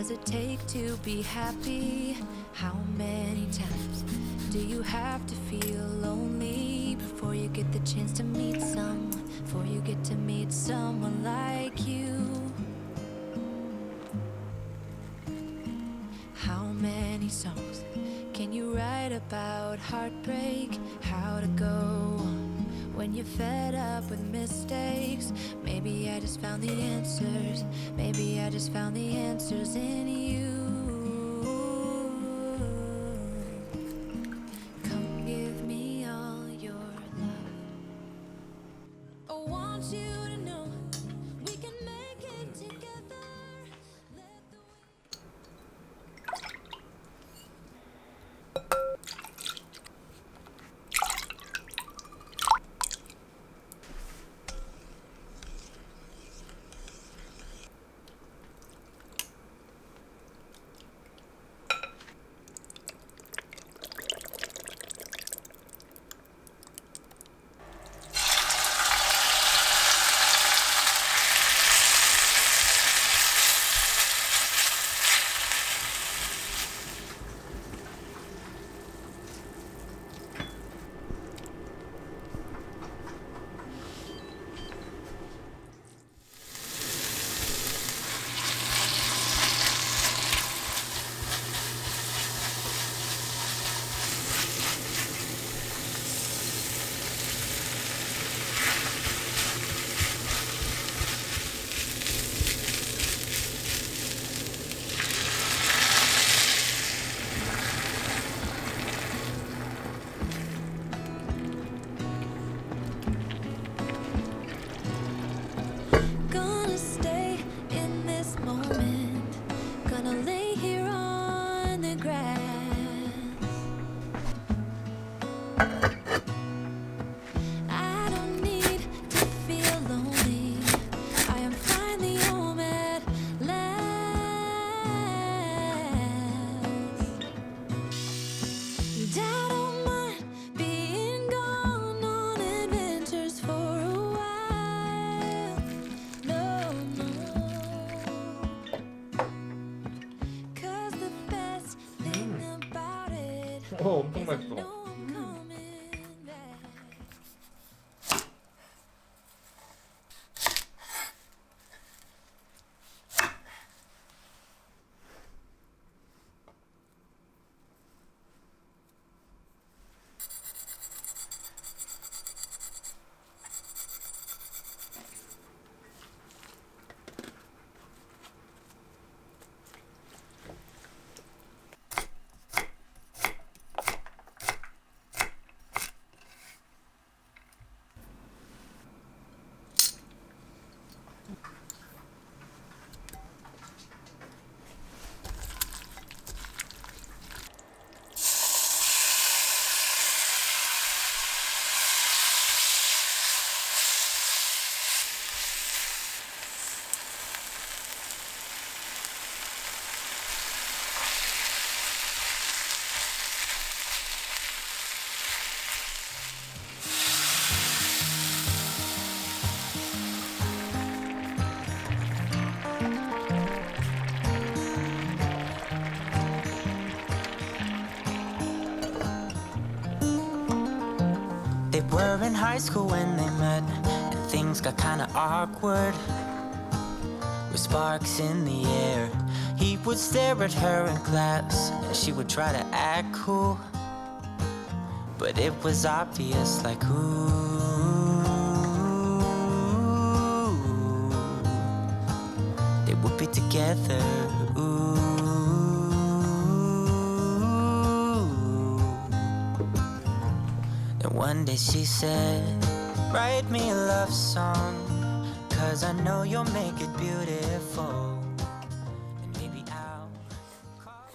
does it take to be happy? How many times do you have to feel lonely before you get the chance to meet someone, before you get to meet someone like you? How many songs can you write about heartbreak? How to go on when you're fed up with mistakes? Maybe I just found the answers. Maybe I just found the answers in you. Come give me all your love. I want you to know we can make it together. Let the 엄청 'Cause I 맛있어. know I'm coming back. They were in high school when they met, and things got kinda awkward. With sparks in the air, he would stare at her in class, and she would try to act cool. But it was obvious, like, ooh, they would be together, ooh. And one day she said, write me a love song, 'cause I know you'll make it beautiful. And maybe I'll call.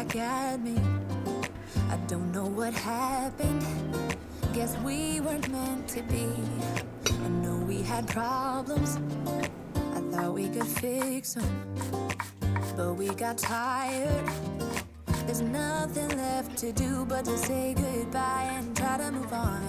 back at me. I don't know what happened. Guess we weren't meant to be. I know we had problems. I thought we could fix them, but we got tired. There's nothing left to do but to say goodbye and try to move on.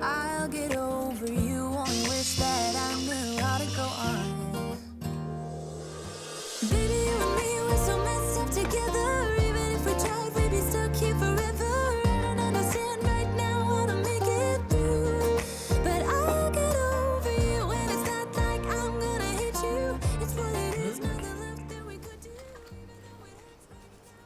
I'll get over you, only wish that I knew how to go on. Baby, you and me, we're so messed up together. Even if we tried, we'd be stuck here forever. I don't understand right now how to make it through, but I'll get over you, and it's not like I'm gonna hate you. It's what it is, nothing left that we could do. Even though it hurts right now.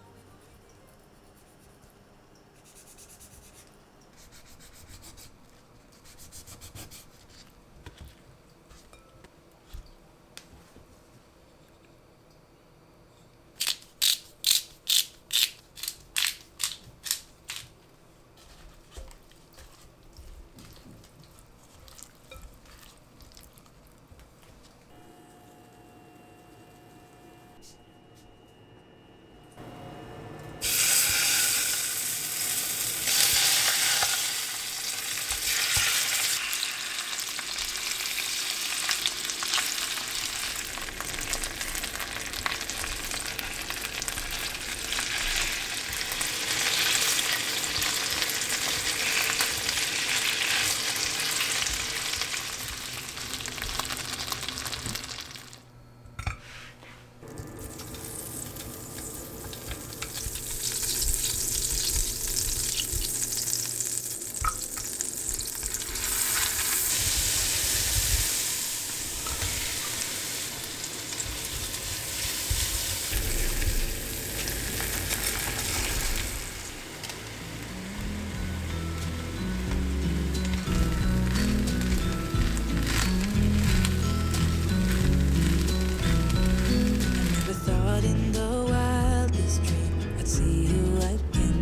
Never thought in the wildest dream I'd see you again.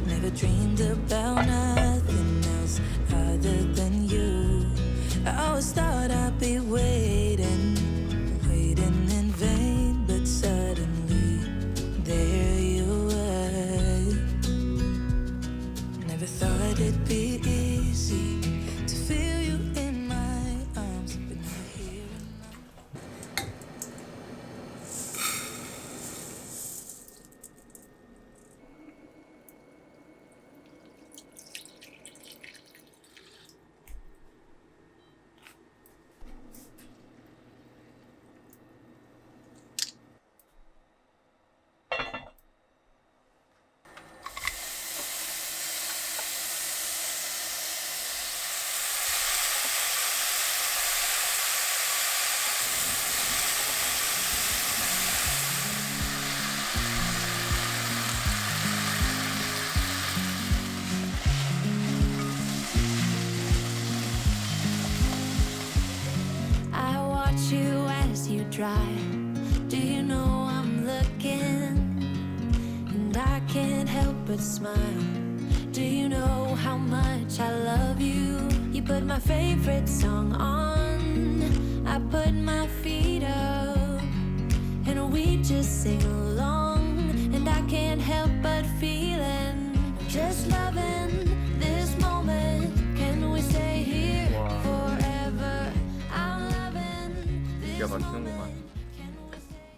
Never dreamed about nothing else other than you. I always thought I'd be waiting, waiting in vain, but suddenly there you were. Never thought it'd be easy to feel you in my arms, but now here in my I watch you as you drive. Do you know I'm looking? And I can't help but smile. Do you know how much I love you? You put my favorite song on. I put my feet up, and we just sing along. And I can't help but feeling, just loving this moment. Can we stay here forever? I'm loving this 기가 막히는구만. moment. Can we stay?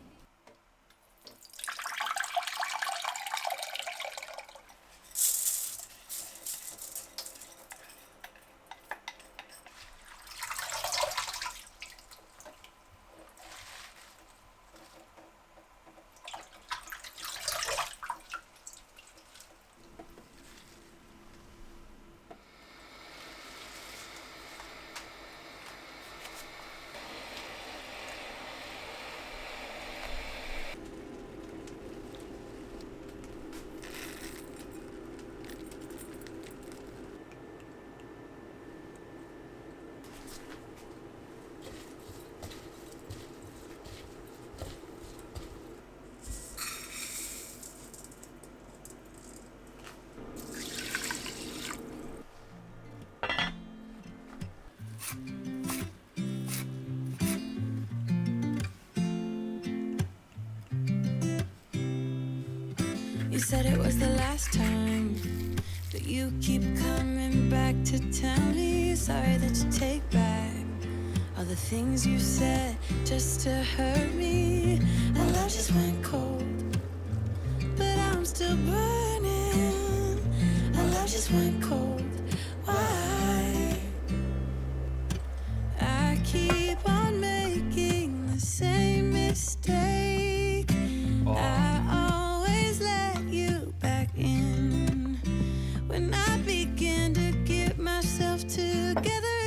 said it was the last time, but you keep coming back to tell me sorry that you take back all the things you said just to hurt me. Our love just went cold, but I'm still burning. Our love just went cold. Why? I keep on making the same mistake. I always let you back in when I begin to get myself together